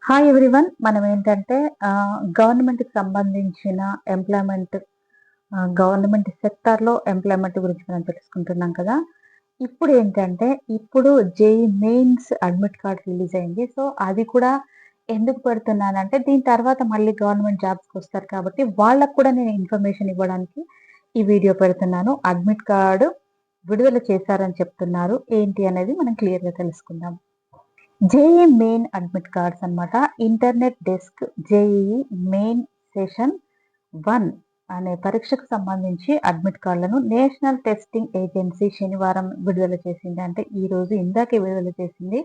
Hi everyone. మనం ఏంటంటే గవర్నమెంట్‌కి సంబంధించిన ఎంప్లాయ్‌మెంట్ గవర్నమెంట్ సెక్టార్‌లో ఎంప్లాయ్‌మెంట్ గురించి మనం తెలుసుకుంటున్నాం కదా! ఇప్పుడు JEE mains admit card release అయింది. సో, అది కూడా ఎందుకు పెడుతున్నానంటే దీని తర్వాత మళ్ళీ గవర్నమెంట్ జాబ్స్‌కొస్తారు కాబట్టి వాళ్ళకి కూడా నేను ఇన్ఫర్మేషన్ ఇవ్వడానికి ఈ వీడియో పెడుతున్నాను. అడ్మిట్ కార్డ్ విడుదల చేశారని చెప్తున్నారు. ఏంటి అనేది మనం క్లియర్‌గా తెలుసుకుందాం. జేఈఈ మెయిన్ అడ్మిట్ కార్డ్స్ అన్నమాట. Internet desk JEE main session 1 అనే పరీక్షకు సంబంధించి అడ్మిట్ కార్డులను నేషనల్ టెస్టింగ్ ఏజెన్సీ శనివారం విడుదల చేసింది. అంటే ఈరోజు ఇందాకే విడుదల చేసింది.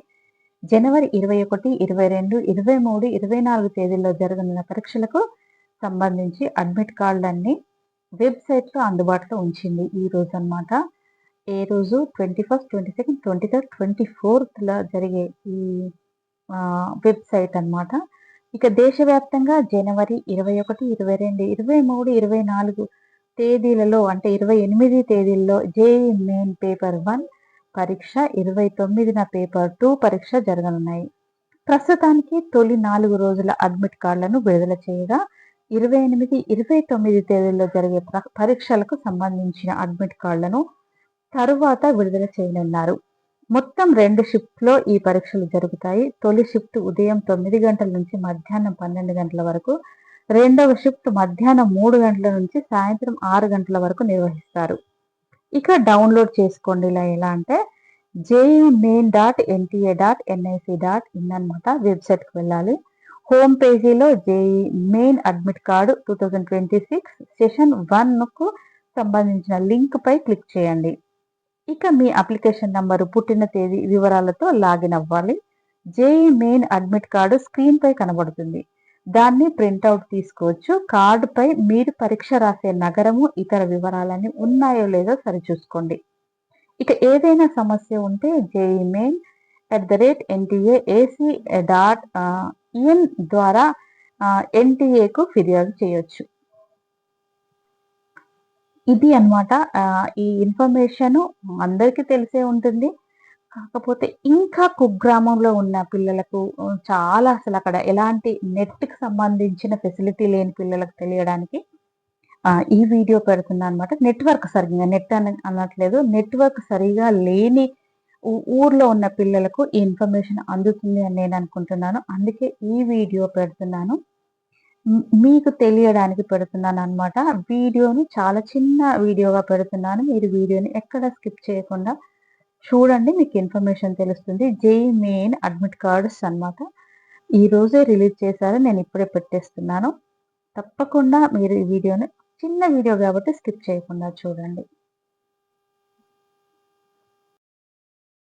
జనవరి 21, 22, 23, 24 తేదీల్లో జరగనున్న పరీక్షలకు సంబంధించి అడ్మిట్ కార్డులన్నీ వెబ్‌సైట్‌లో అందుబాటులో ఉంచింది ఈరోజన్నమాట. ఏ రోజు 21, 22, 23, 24ల జరిగే ఈ వెబ్‌సైట్ అన్నమాట. ఇక దేశవ్యాప్తంగా జనవరి 21, 22, 23, 24 తేదీలలో అంటే 28 తేదీల్లో జేఈఈ మెయిన్ పేపర్ 1 పరీక్ష, 29న పేపర్ 2 పరీక్ష జరగనున్నాయి. ప్రస్తుతానికి తొలి 4 రోజుల అడ్మిట్ కార్డులను విడుదల చేయగా 28, 29 తేదీల్లో జరిగే పరీక్షలకు సంబంధించిన అడ్మిట్ కార్డులను తరువాత విడుదల చేయనున్నారు. మొత్తం 2 షిఫ్ట్‌లో ఈ పరీక్షలు జరుగుతాయి. తొలి షిఫ్ట్ ఉదయం 9 గంటల నుంచి మధ్యాహ్నం 12 గంటల వరకు, రెండవ షిఫ్ట్ మధ్యాహ్నం 3 గంటల నుంచి సాయంత్రం 6 గంటల వరకు నిర్వహిస్తారు. ఇక డౌన్‌లోడ్ చేసుకోండి. ఎలా అంటే jemain.nta.nic.in అన్నమాట. వెబ్‌సైట్‌కి వెళ్ళాలి. హోమ్ పేజీలో JEE main admit card 2026 session 1కు సంబంధించిన లింక్‌పై క్లిక్ చేయండి. ఇక మీ అప్లికేషన్ నంబరు, పుట్టిన తేదీ వివరాలతో లాగిన్ అవ్వాలి. జేఈఈ మెయిన్ అడ్మిట్ కార్డు స్క్రీన్‌పై కనబడుతుంది. దాన్ని ప్రింటౌట్ తీసుకోవచ్చు. కార్డుపై మీరు పరీక్ష రాసే నగరము, ఇతర వివరాలన్నీ ఉన్నాయో లేదో సరిచూసుకోండి. ఇక ఏదైనా సమస్య ఉంటే jemain@nta.ac.in ద్వారా ఎన్టీఏకు ఫిర్యాదు చేయొచ్చు. ఇది అన్నమాట. ఈ ఇన్ఫర్మేషను అందరికీ తెలిసే ఉంటుంది. కాకపోతే ఇంకా కుగ్రామంలో ఉన్న పిల్లలకు చాలా అసలక్కడ ఎలాంటి నెట్‌కి సంబంధించిన ఫెసిలిటీ లేని పిల్లలకు తెలియడానికి ఈ వీడియో పెడుతున్నానన్నమాట. నెట్‌వర్క్ సరిగ్గా అనట్లేదు. నెట్‌వర్క్ సరిగా లేని ఊర్లో ఉన్న పిల్లలకు ఈ ఇన్ఫర్మేషన్ అందుతుంది అని నేను అనుకుంటున్నాను. అందుకే ఈ వీడియో పెడుతున్నాను. మీకు తెలియడానికి పెడుతున్నానన్నమాట. వీడియోని చాలా చిన్న వీడియోగా పెడుతున్నాను. మీరు వీడియోని ఎక్కడ స్కిప్ చేయకుండా చూడండి. మీకు ఇన్ఫర్మేషన్ తెలుస్తుంది. జేఈఈ మెయిన్ అడ్మిట్ కార్డ్స్ అన్నమాట. ఈరోజే రిలీజ్ చేశారు. నేను ఇప్పుడే పెట్టేస్తున్నాను. తప్పకుండా మీరు ఈ వీడియోని చిన్న వీడియో కాబట్టి స్కిప్ చేయకుండా చూడండి.